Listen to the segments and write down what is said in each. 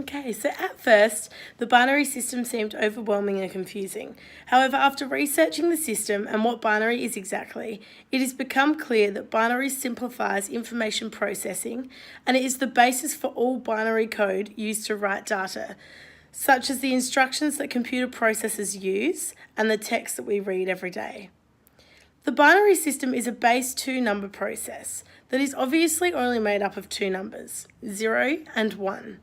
Okay, so at first, the binary system seemed overwhelming and confusing. However, after researching the system and what binary is exactly, it has become clear that binary simplifies information processing and it is the basis for all binary code used to write data, such as the instructions that computer processors use and the text that we read every day. The binary system is a base 2 number process that is obviously only made up of two numbers, 0 and 1.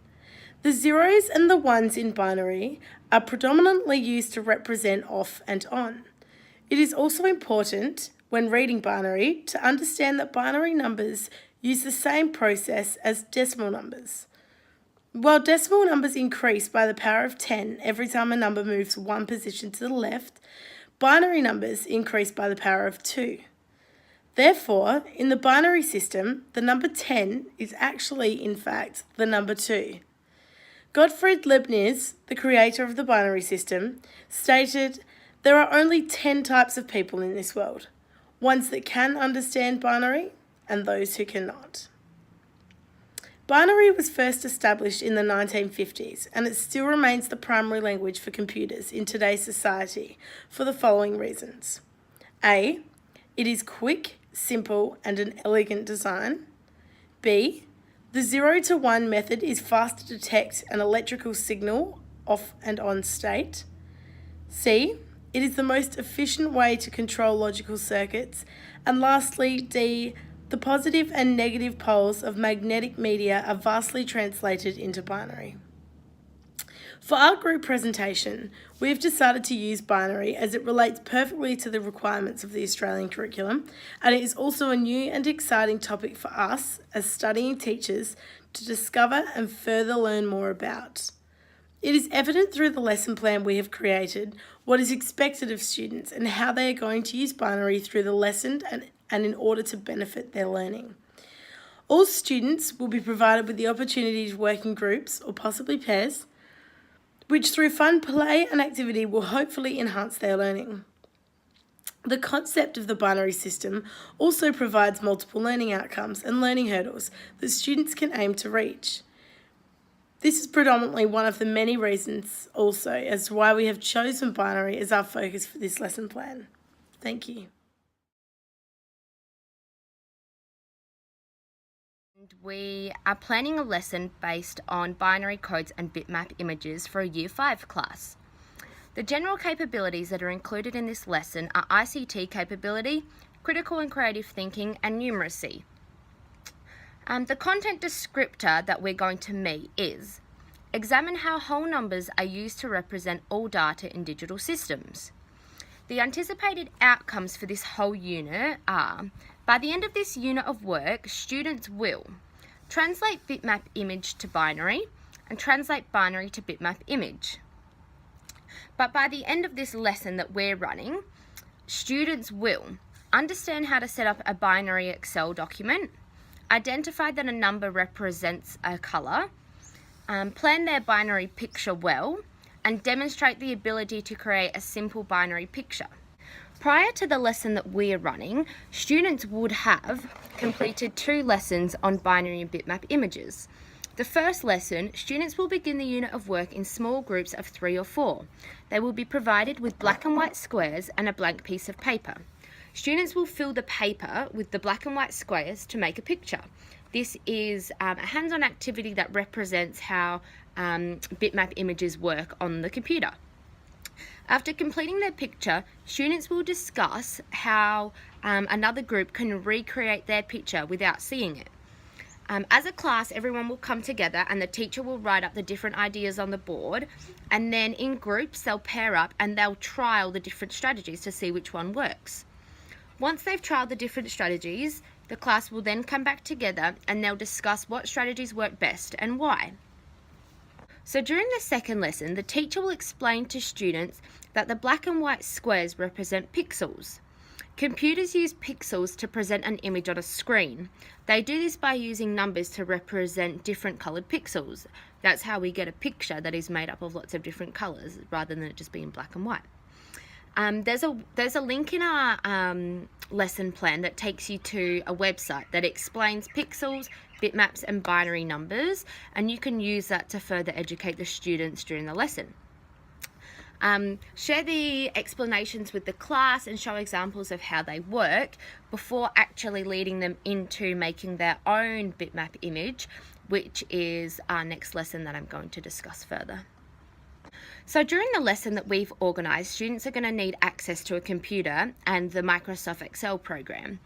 The zeros and the ones in binary are predominantly used to represent off and on. It is also important, when reading binary, to understand that binary numbers use the same process as decimal numbers. While decimal numbers increase by the power of 10 every time a number moves one position to the left, binary numbers increase by the power of 2. Therefore, in the binary system, the number 10 is actually, in fact, the number 2. Gottfried Leibniz, the creator of the binary system, stated, "There are only 10 types of people in this world, ones that can understand binary and those who cannot." Binary was first established in the 1950s and it still remains the primary language for computers in today's society for the following reasons. A. It is quick, simple and an elegant design. B. The 0 to 1 method is fast to detect an electrical signal off and on state. C. It is the most efficient way to control logical circuits. And lastly, D. The positive and negative poles of magnetic media are vastly translated into binary. For our group presentation, we have decided to use binary as it relates perfectly to the requirements of the Australian curriculum, and it is also a new and exciting topic for us as studying teachers to discover and further learn more about. It is evident through the lesson plan we have created what is expected of students and how they are going to use binary through the lesson and in order to benefit their learning. All students will be provided with the opportunity to work in groups or possibly pairs, which through fun play and activity will hopefully enhance their learning. The concept of the binary system also provides multiple learning outcomes and learning hurdles that students can aim to reach. This is predominantly one of the many reasons also as to why we have chosen binary as our focus for this lesson plan. Thank you. We are planning a lesson based on binary codes and bitmap images for a Year 5 class. The general capabilities that are included in this lesson are ICT capability, critical and creative thinking, and numeracy. The content descriptor that we're going to meet is: examine how whole numbers are used to represent all data in digital systems. The anticipated outcomes for this whole unit are: by the end of this unit of work, students will translate bitmap image to binary and translate binary to bitmap image. But by the end of this lesson that we're running, students will understand how to set up a binary Excel document, identify that a number represents a colour, plan their binary picture well, and demonstrate the ability to create a simple binary picture. Prior to the lesson that we're running, students would have completed 2 lessons on binary and bitmap images. The first lesson, students will begin the unit of work in small groups of 3 or 4. They will be provided with black and white squares and a blank piece of paper. Students will fill the paper with the black and white squares to make a picture. This is a hands-on activity that represents how bitmap images work on the computer. After completing their picture, students will discuss how another group can recreate their picture without seeing it. As a class, everyone will come together and the teacher will write up the different ideas on the board, and then in groups they'll pair up and they'll trial the different strategies to see which one works. Once they've trialed the different strategies, the class will then come back together and they'll discuss what strategies work best and why. So during the second lesson, the teacher will explain to students that the black and white squares represent pixels. Computers use pixels to present an image on a screen. They do this by using numbers to represent different coloured pixels. That's how we get a picture that is made up of lots of different colours rather than it just being black and white. There's a link in our lesson plan that takes you to a website that explains pixels, bitmaps and binary numbers, and you can use that to further educate the students during the lesson. Share the explanations with the class and show examples of how they work before actually leading them into making their own bitmap image, which is our next lesson that I'm going to discuss further. So during the lesson that we've organised, students are going to need access to a computer and the Microsoft Excel program.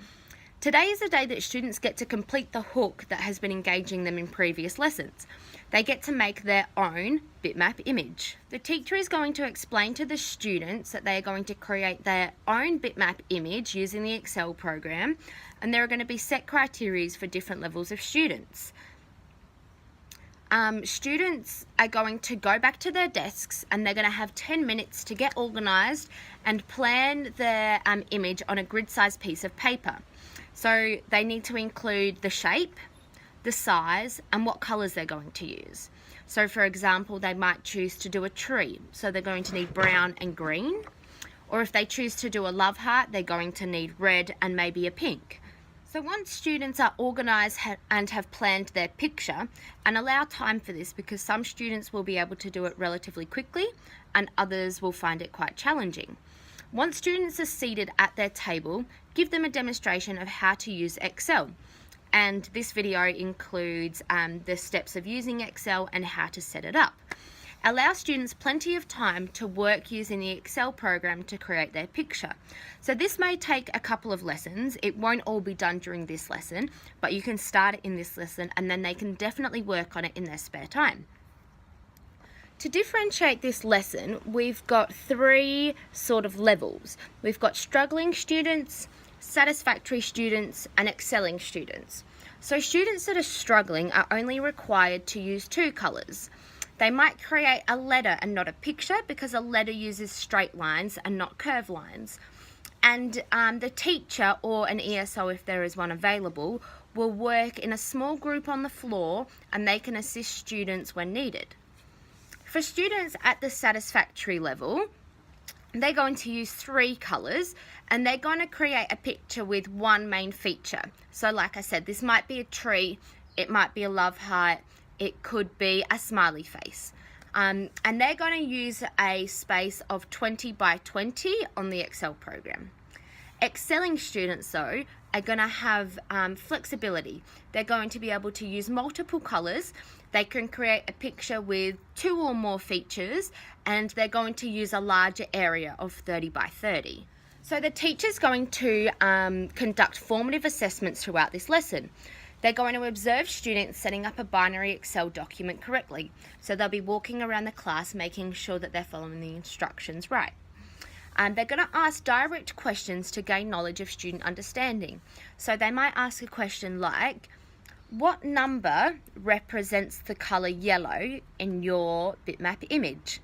Today is the day that students get to complete the hook that has been engaging them in previous lessons. They get to make their own bitmap image. The teacher is going to explain to the students that they are going to create their own bitmap image using the Excel program, and there are going to be set criteria for different levels of students. Students are going to go back to their desks and they're going to have 10 minutes to get organised and plan their image on a grid-sized piece of paper. So they need to include the shape, the size, and what colours they're going to use. So for example, they might choose to do a tree, so they're going to need brown and green. Or if they choose to do a love heart, they're going to need red and maybe a pink. So once students are organised and have planned their picture, and allow time for this because some students will be able to do it relatively quickly and others will find it quite challenging. Once students are seated at their table, give them a demonstration of how to use Excel. And this video includes the steps of using Excel and how to set it up. Allow students plenty of time to work using the Excel program to create their picture. So this may take a couple of lessons. It won't all be done during this lesson, but you can start it in this lesson and then they can definitely work on it in their spare time. To differentiate this lesson, we've got three sort of levels. We've got struggling students, satisfactory students, and excelling students. So students that are struggling are only required to use two colours. They might create a letter and not a picture because a letter uses straight lines and not curved lines. And the teacher or an ESO, if there is one available, will work in a small group on the floor and they can assist students when needed. For students at the satisfactory level, they're going to use three colours and they're going to create a picture with one main feature. So like I said, this might be a tree, it might be a love heart, it could be a smiley face. And they're going to use a space of 20 by 20 on the Excel program. Excelling students though are going to have flexibility. They're going to be able to use multiple colours. They can create a picture with 2 or more features and they're going to use a larger area of 30 by 30. So the teacher's going to conduct formative assessments throughout this lesson. They're going to observe students setting up a binary Excel document correctly. So they'll be walking around the class making sure that they're following the instructions right. They're going to ask direct questions to gain knowledge of student understanding. So they might ask a question like, what number represents the colour yellow in your bitmap image?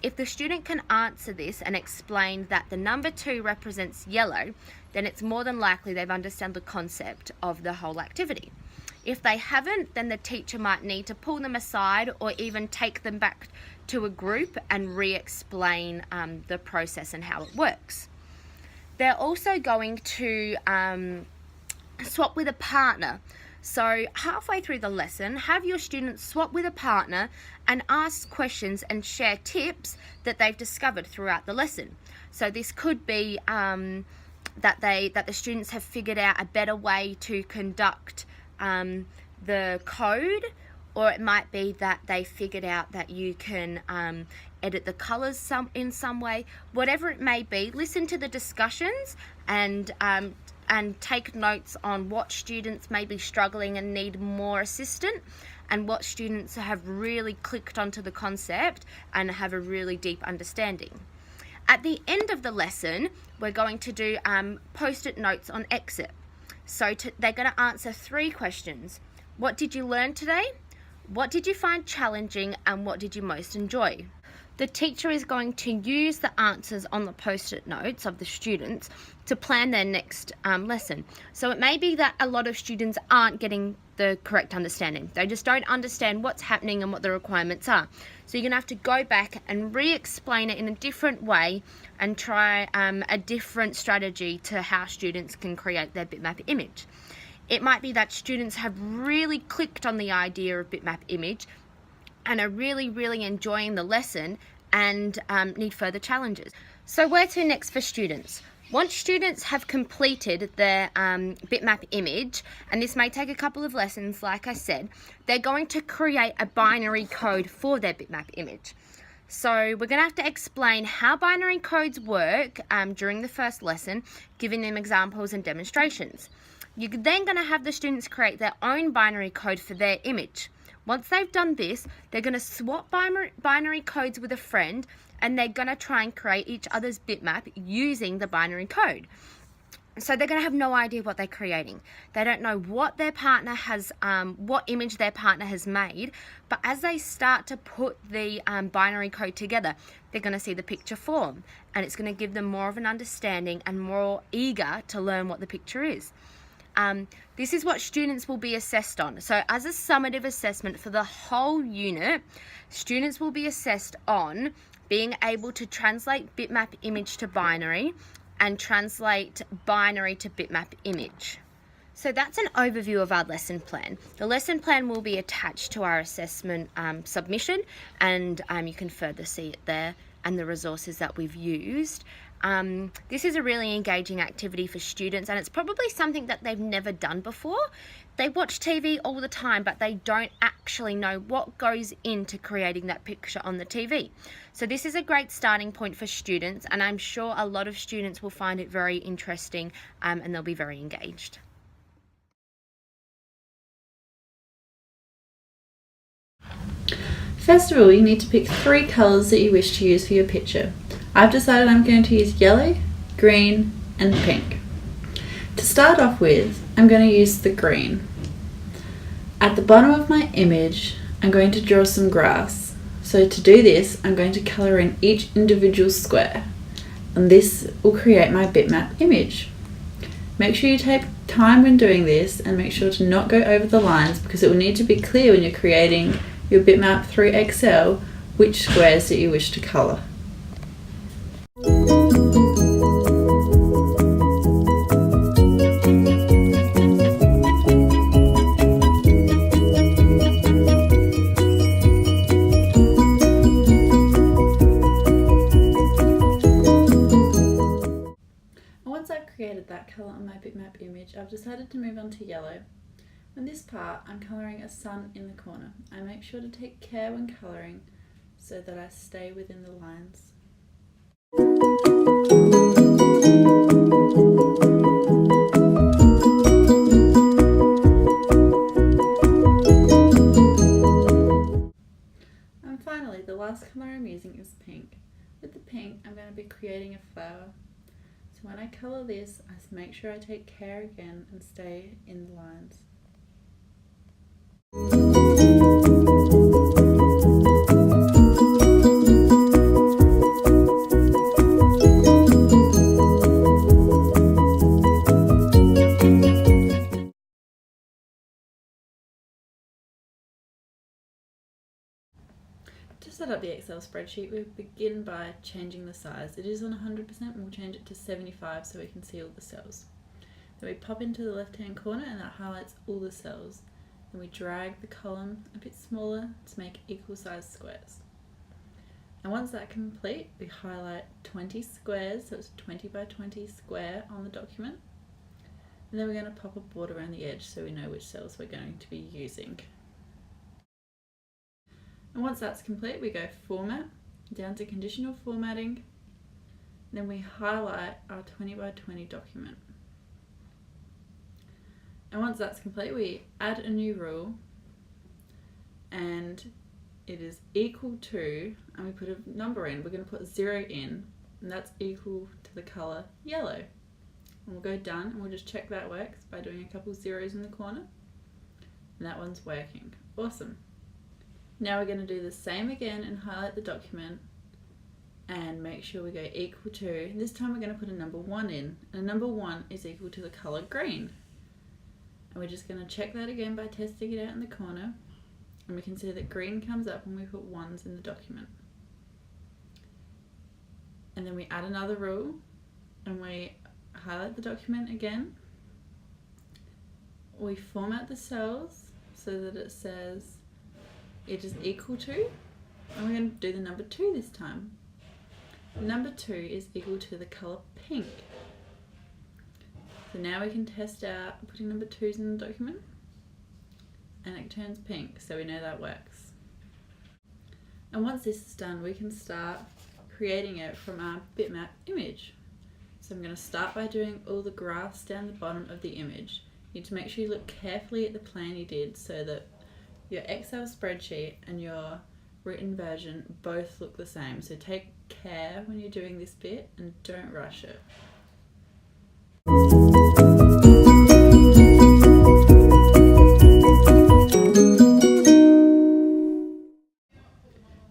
If the student can answer this and explain that the number 2 represents yellow, then it's more than likely they've understood the concept of the whole activity. If they haven't, then the teacher might need to pull them aside or even take them back to a group and re-explain the process and how it works. They're also going to swap with a partner. So halfway through the lesson, have your students swap with a partner and ask questions and share tips that they've discovered throughout the lesson. So this could be that the students have figured out a better way to conduct the code, or it might be that they figured out that you can edit the colours in some way. Whatever it may be, listen to the discussions and take notes on what students may be struggling and need more assistance, and what students have really clicked onto the concept and have a really deep understanding. At the end of the lesson, we're going to do post-it notes on exit. So they're going to answer 3 questions. What did you learn today? What did you find challenging? And what did you most enjoy? The teacher is going to use the answers on the post-it notes of the students to plan their next lesson. So it may be that a lot of students aren't getting the correct understanding. They just don't understand what's happening and what the requirements are. So you're going to have to go back and re-explain it in a different way and try a different strategy to how students can create their bitmap image. It might be that students have really clicked on the idea of bitmap image and are really enjoying the lesson and need further challenges. So where to next for students? Once students have completed their bitmap image, and this may take a couple of lessons, like I said, they're going to create a binary code for their bitmap image. So we're going to have to explain how binary codes work during the first lesson, giving them examples and demonstrations. You're then going to have the students create their own binary code for their image. Once they've done this, they're going to swap binary codes with a friend, and they're going to try and create each other's bitmap using the binary code. So they're going to have no idea what they're creating. They don't know what their partner has, what image their partner has made. But as they start to put the binary code together, they're going to see the picture form, and it's going to give them more of an understanding and more eager to learn what the picture is. This is what students will be assessed on. So as a summative assessment for the whole unit, students will be assessed on being able to translate bitmap image to binary and translate binary to bitmap image. So that's an overview of our lesson plan. The lesson plan will be attached to our assessment submission, and you can further see it there and the resources that we've used. This is a really engaging activity for students, and it's probably something that they've never done before. They watch TV all the time, but they don't actually know what goes into creating that picture on the TV. So this is a great starting point for students, and I'm sure a lot of students will find it very interesting, and they'll be very engaged. First of all, you need to pick 3 colours that you wish to use for your picture. I've decided I'm going to use yellow, green and pink. To start off with, I'm going to use the green. At the bottom of my image, I'm going to draw some grass. So to do this, I'm going to colour in each individual square, and this will create my bitmap image. Make sure you take time when doing this, and make sure to not go over the lines, because it will need to be clear when you're creating your bitmap through Excel which squares that you wish to colour. Once I've created that colour on my bitmap image, I've decided to move on to yellow. On this part, I'm colouring a sun in the corner. I make sure to take care when colouring so that I stay within the lines. And finally, the last colour I'm using is pink. With the pink, I'm going to be creating a flower. So when I colour this, I make sure I take care again and stay in the lines. To set up the Excel spreadsheet, we begin by changing the size. It is on 100% and we'll change it to 75 so we can see all the cells. Then we pop into the left hand corner and that highlights all the cells. Then we drag the column a bit smaller to make equal sized squares. And once that's complete, we highlight 20 squares, so it's a 20 by 20 square on the document. And then we're going to pop a border around the edge so we know which cells we're going to be using. And once that's complete, we go Format, down to Conditional Formatting, and then we highlight our 20 by 20 document. And once that's complete, we add a new rule, and it is equal to, and we put a number in. We're going to put 0 in, and that's equal to the colour yellow. And we'll go done, and we'll just check that works by doing a couple zeros in the corner. And that one's working. Awesome. Now we're going to do the same again and highlight the document and make sure we go equal to, and this time we're going to put a number 1 in, and number 1 is equal to the colour green. And we're just going to check that again by testing it out in the corner, and we can see that green comes up when we put 1s in the document. And then we add another rule and we highlight the document again. we format the cells so that it says it is equal to, and we're going to do the number 2 this time. Number 2 is equal to the colour pink. So now we can test out putting number 2s in the document, and it turns pink, so we know that works. And once this is done, we can start creating it from our bitmap image. So I'm going to start by doing all the graphs down the bottom of the image. You need to make sure you look carefully at the plan you did so that your Excel spreadsheet and your written version both look the same. So take care when you're doing this bit and don't rush it.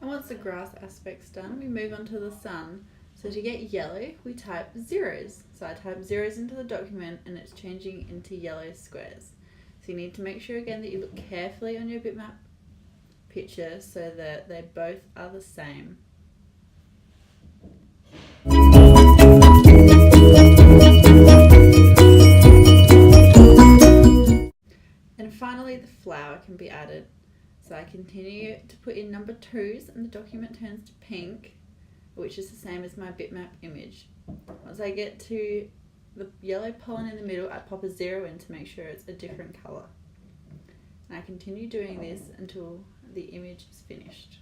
And once the grass aspect's done, we move on to the sun. So to get yellow, we type zeros. So I type zeros into the document and it's changing into yellow squares. So you need to make sure again that you look carefully on your bitmap picture so that they both are the same. And finally the flower can be added. So I continue to put in number 2s and the document turns to pink, which is the same as my bitmap image. Once I get to the yellow pollen in the middle, I pop a 0 in to make sure it's a different colour. And I continue doing this until the image is finished.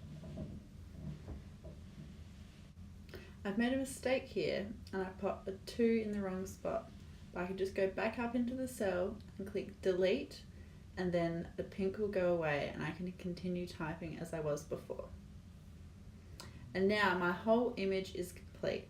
I've made a mistake here and I pop a 2 in the wrong spot, but I can just go back up into the cell and click delete, and then the pink will go away and I can continue typing as I was before. And now my whole image is complete.